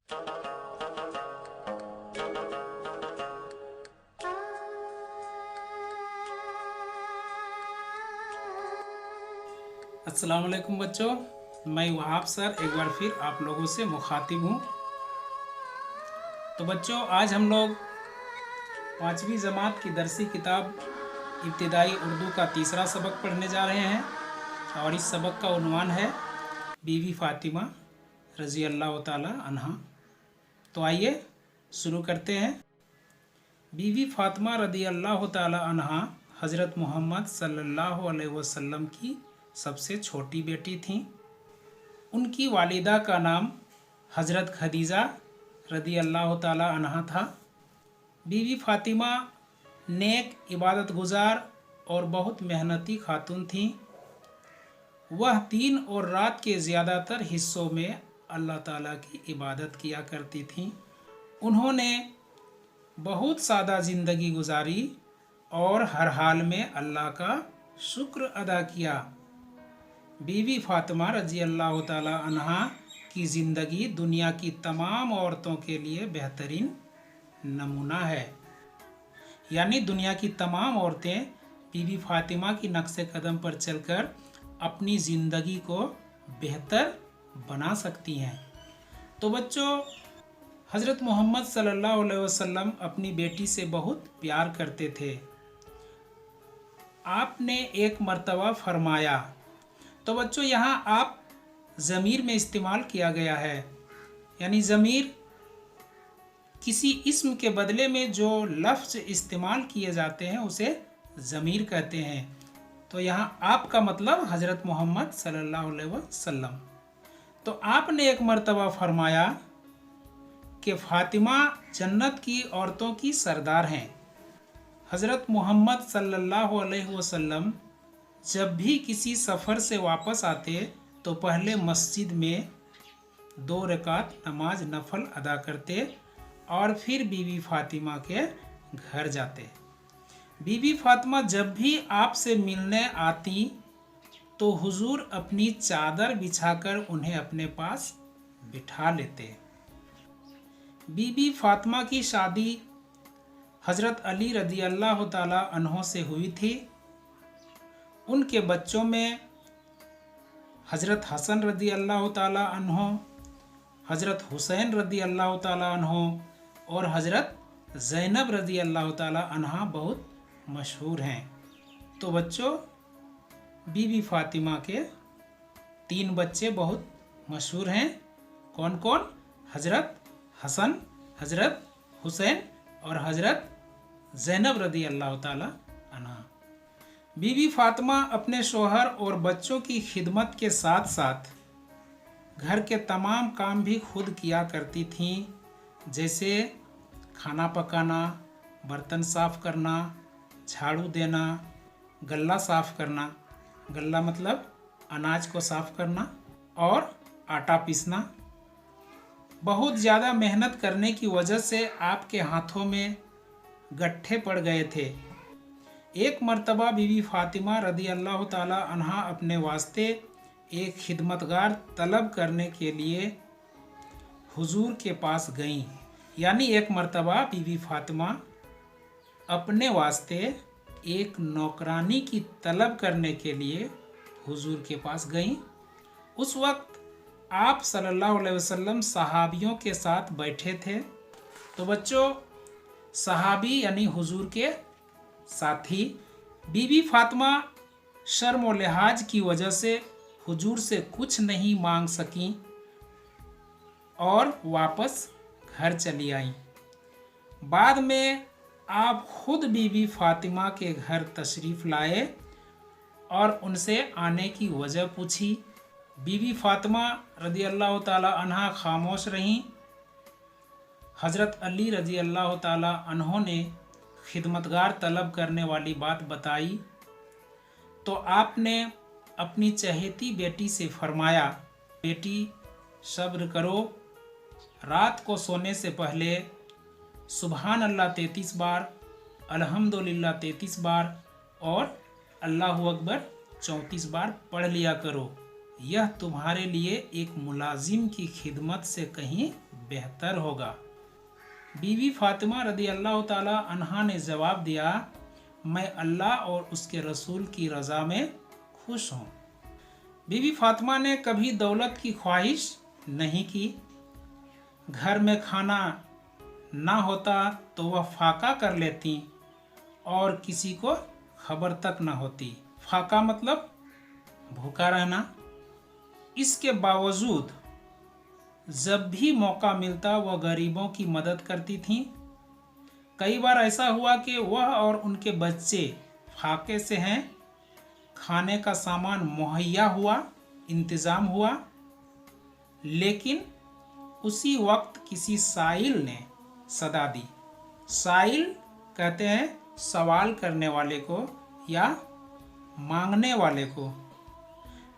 अस्सलाम वालेकुम बच्चों, मैं वहाब सर एक बार फिर आप लोगों से मुखातिब हूँ। तो बच्चों, आज हम लोग 5वीं जमात की दरसी किताब इब्तिदाई उर्दू का तीसरा सबक पढ़ने जा रहे हैं और इस सबक का उन्वान है बीवी फ़ातिमा रज़ी अल्लाह ताला अन्हा। तो आइए शुरू करते हैं। बीवी फ़ातिमा रज़ी अल्लाह ताला अन्हा हज़रत मोहम्मद सल्लल्लाहु अलैहि वसल्लम की सबसे छोटी बेटी थीं। उनकी वालिदा का नाम हज़रत खदीजा रज़ी अल्लाह ताला अन्हा था। बीवी फ़ातिमा नेक, इबादत गुजार और बहुत मेहनती खातून थीं। वह दिन और रात के ज़्यादातर हिस्सों में अल्लाह ताला की इबादत किया करती थीं। उन्होंने बहुत सादा ज़िंदगी गुजारी और हर हाल में अल्लाह का शुक्र अदा किया। बीवी फ़ातिमा रज़ी अल्लाह ताला अन्हा की ज़िंदगी दुनिया की तमाम औरतों के लिए बेहतरीन नमूना है। यानी दुनिया की तमाम औरतें बीवी फ़ातिमा की नक्शे कदम पर चलकर अपनी ज़िंदगी को बेहतर बना सकती हैं। तो बच्चों, हज़रत मोहम्मद सल्लल्लाहु अलैहि वसल्लम अपनी बेटी से बहुत प्यार करते थे। आपने एक मर्तबा फरमाया, तो बच्चों यहाँ आप ज़मीर में इस्तेमाल किया गया है, यानी ज़मीर किसी इस्म के बदले में जो लफ्ज़ इस्तेमाल किए जाते हैं उसे ज़मीर कहते हैं। तो यहाँ आपका मतलब हज़रत मोहम्मद सल्लल्लाहु अलैहि वसल्लम। तो आपने एक मर्तबा फरमाया कि फ़ातिमा जन्नत की औरतों की सरदार हैं। हज़रत मोहम्मद सल्लल्लाहु अलैहि वसल्लम जब भी किसी सफ़र से वापस आते तो पहले मस्जिद में 2 रकात नमाज नफल अदा करते और फिर बीवी फ़ातिमा के घर जाते। बीवी फ़ातिमा जब भी आपसे मिलने आती तो हुजूर अपनी चादर बिछाकर उन्हें अपने पास बिठा लेते। बीवी फ़ातिमा की शादी हज़रत अली रज़ी अल्लाह ताला अन्हो से हुई थी। उनके बच्चों में हज़रत हसन रज़ी अल्लाह ताला अन्हो, हज़रत हुसैन रज़ी अल्लाह ताला अन्हो और हज़रत ज़ैनब रज़ी अल्लाह ताला अन्हा बहुत मशहूर हैं। तो बच्चों, बीवी फ़ातिमा के 3 बच्चे बहुत मशहूर हैं। कौन कौन? हज़रत हसन, हज़रत हुसैन और हज़रत ज़ैनब रज़ी अल्लाह ताला अन्हा। बीवी फ़ातिमा अपने शोहर और बच्चों की खिदमत के साथ साथ घर के तमाम काम भी खुद किया करती थीं, जैसे खाना पकाना, बर्तन साफ़ करना, झाड़ू देना, गल्ला साफ़ करना, गल्ला मतलब अनाज को साफ़ करना, और आटा पीसना। बहुत ज़्यादा मेहनत करने की वजह से आपके हाथों में गट्ठे पड़ गए थे। एक मर्तबा बीवी फ़ातिमा रज़ी अल्लाह ताला अन्हा अपने वास्ते एक खिदमतगार तलब करने के लिए हुजूर के पास गईं। यानी एक मर्तबा बीवी फ़ातिमा अपने वास्ते एक नौकरानी की तलब करने के लिए हुजूर के पास गईं। उस वक्त आप सल्लल्लाहु अलैहि वसल्लम सहाबियों के साथ बैठे थे। तो बच्चों, सहाबी यानी हुजूर के साथी। बीवी फ़ातिमा शर्म और लिहाज की वजह से हुजूर से कुछ नहीं मांग सकीं और वापस घर चली आईं। बाद में आप खुद बीवी फ़ातिमा के घर तशरीफ़ लाए और उनसे आने की वजह पूछी। बीवी फ़ातिमा रज़ी अल्लाह ताला अन्हा खामोश रहीं। हज़रत अली रज़ी अल्लाह ताला अन्हों ने खिदमतगार तलब करने वाली बात बताई तो आपने अपनी चहेती बेटी से फरमाया, बेटी सब्र करो, रात को सोने से पहले सुबहान अल्लाह 33 बार, अल्हम्दुलिल्लाह 33 बार और अल्लाहु अकबर 34 बार पढ़ लिया करो। यह तुम्हारे लिए एक मुलाजिम की खिदमत से कहीं बेहतर होगा। बीवी फातिमा रदी अल्लाह ताला अन्हा ने जवाब दिया, मैं अल्लाह और उसके रसूल की रज़ा में खुश हूँ। बीवी फातिमा ने कभी दौलत की ख्वाहिश नहीं की। घर में खाना ना होता तो वह फाका कर लेती और किसी को खबर तक न होती। फाका मतलब भूखा रहना। इसके बावजूद जब भी मौका मिलता वह गरीबों की मदद करती थीं। कई बार ऐसा हुआ कि वह और उनके बच्चे फाके से हैं, खाने का सामान मुहैया हुआ, इंतज़ाम हुआ, लेकिन उसी वक्त किसी साइल ने सदा दी। साइल कहते हैं सवाल करने वाले को या मांगने वाले को।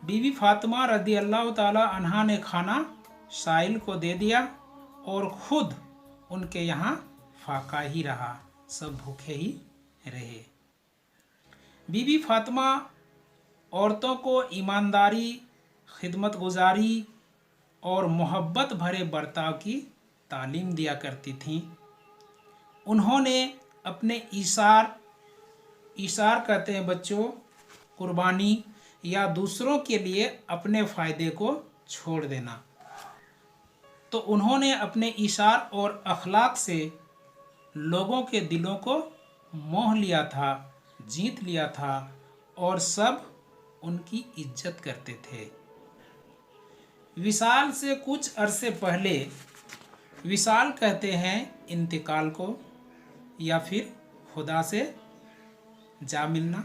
बीवी फातिमा रदी अल्लाह ताला अन्हा ने खाना साइल को दे दिया और खुद उनके यहाँ फाका ही रहा, सब भूखे ही रहे। बीवी फातिमा औरतों को ईमानदारी, खिदमत गुजारी और मोहब्बत भरे बर्ताव की तालीम दिया करती थीं। उन्होंने अपने ईसार कहते हैं बच्चों, कुर्बानी या दूसरों के लिए अपने फ़ायदे को छोड़ देना। तो उन्होंने अपने ईसार और अखलाक से लोगों के दिलों को मोह लिया था, जीत लिया था और सब उनकी इज्जत करते थे। विसाल से कुछ अरसे पहले, विसाल कहते हैं इंतकाल को या फिर खुदा से जा मिलना।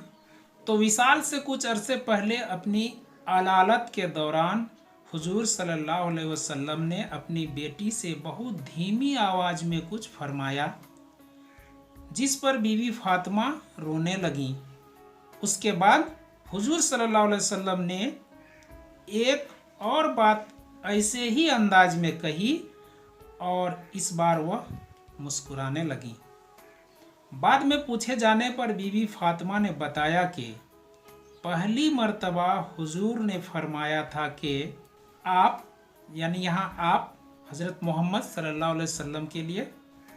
तो विसाल से कुछ अरसे पहले अपनी अलालत के दौरान हुजूर सल्लल्लाहु अलैहि वसल्लम ने अपनी बेटी से बहुत धीमी आवाज़ में कुछ फरमाया, जिस पर बीवी फातिमा रोने लगी। उसके बाद हुजूर सल्लल्लाहु अलैहि वसल्लम ने एक और बात ऐसे ही अंदाज में कही और इस बार वह मुस्कुराने लगी। बाद में पूछे जाने पर बीवी फातिमा ने बताया कि पहली मर्तबा हुजूर ने फरमाया था कि आप, यानी यहाँ आप हज़रत मोहम्मद सल्लल्लाहु अलैहि वसल्लम के लिए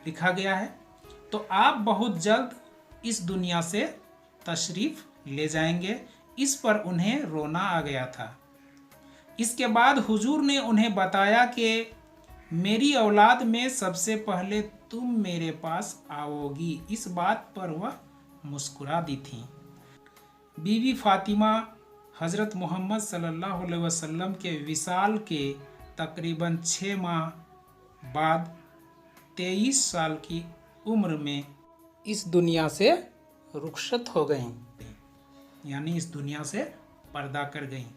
लिखा गया है, तो आप बहुत जल्द इस दुनिया से तशरीफ़ ले जाएंगे। इस पर उन्हें रोना आ गया था। इसके बाद हुजूर ने उन्हें बताया कि मेरी औलाद में सबसे पहले तुम मेरे पास आओगी। इस बात पर वह मुस्कुरा दी थी। बीवी फातिमा हज़रत मोहम्मद सल्लल्लाहु अलैहि वसल्लम के विसाल के तकरीबन 6 माह बाद 23 साल की उम्र में इस दुनिया से रुखसत हो गईं, यानी इस दुनिया से पर्दा कर गईं।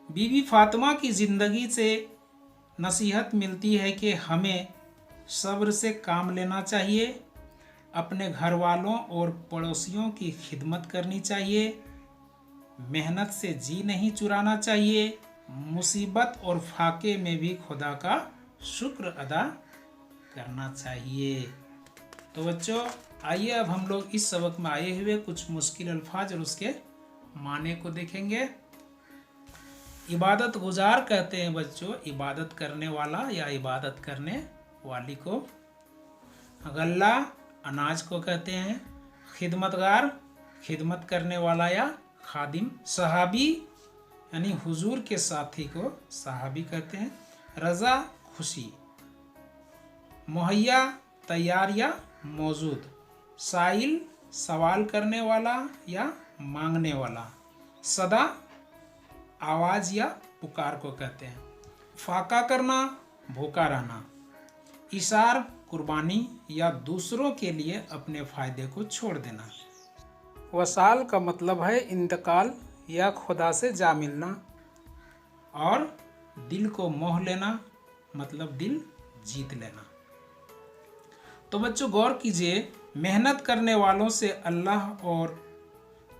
बीवी फातिमा की ज़िंदगी से नसीहत मिलती है कि हमें सब्र से काम लेना चाहिए, अपने घर वालों और पड़ोसियों की खिदमत करनी चाहिए, मेहनत से जी नहीं चुराना चाहिए, मुसीबत और फाके में भी खुदा का शुक्र अदा करना चाहिए। तो बच्चों, आइए अब हम लोग इस सबक में आए हुए कुछ मुश्किल अल्फाज और उसके माने को देखेंगे। इबादत गुजार कहते हैं बच्चों इबादत करने वाला या इबादत करने वाली को। गल्ला अनाज को कहते हैं। खिदमतगार खिदमत करने वाला या खादिम। सहाबी यानी हुजूर के साथी को सहाबी कहते हैं। रज़ा खुशी। मुहैया तैयार या मौजूद। साइल सवाल करने वाला या मांगने वाला। सदा आवाज़ या पुकार को कहते हैं। फाका करना भूखा रहना। इशार कुर्बानी या दूसरों के लिए अपने फ़ायदे को छोड़ देना। वसाल का मतलब है इंतकाल या खुदा से जा मिलना। और दिल को मोह लेना मतलब दिल जीत लेना। तो बच्चों गौर कीजिए, मेहनत करने वालों से अल्लाह और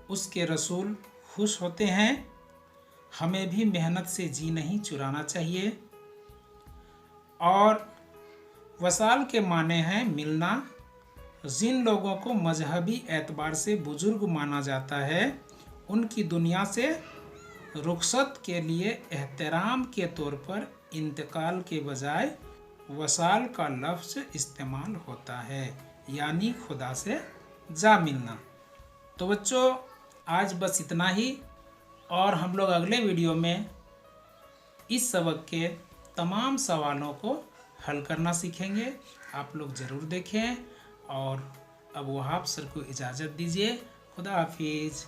उसके रसूल खुश होते हैं। हमें भी मेहनत से जी नहीं चुराना चाहिए। और वसाल के माने हैं मिलना। जिन लोगों को मजहबी एतबार से बुजुर्ग माना जाता है, उनकी दुनिया से रुखसत के लिए एहतराम के तौर पर इंतकाल के बजाय वसाल का लफ्ज़ इस्तेमाल होता है, यानी खुदा से जा मिलना। तो बच्चों आज बस इतना ही, और हम लोग अगले वीडियो में इस सबक के तमाम सवालों को हल करना सीखेंगे। आप लोग ज़रूर देखें, और अब वहाब सर को इजाज़त दीजिए। खुदा हाफिज़।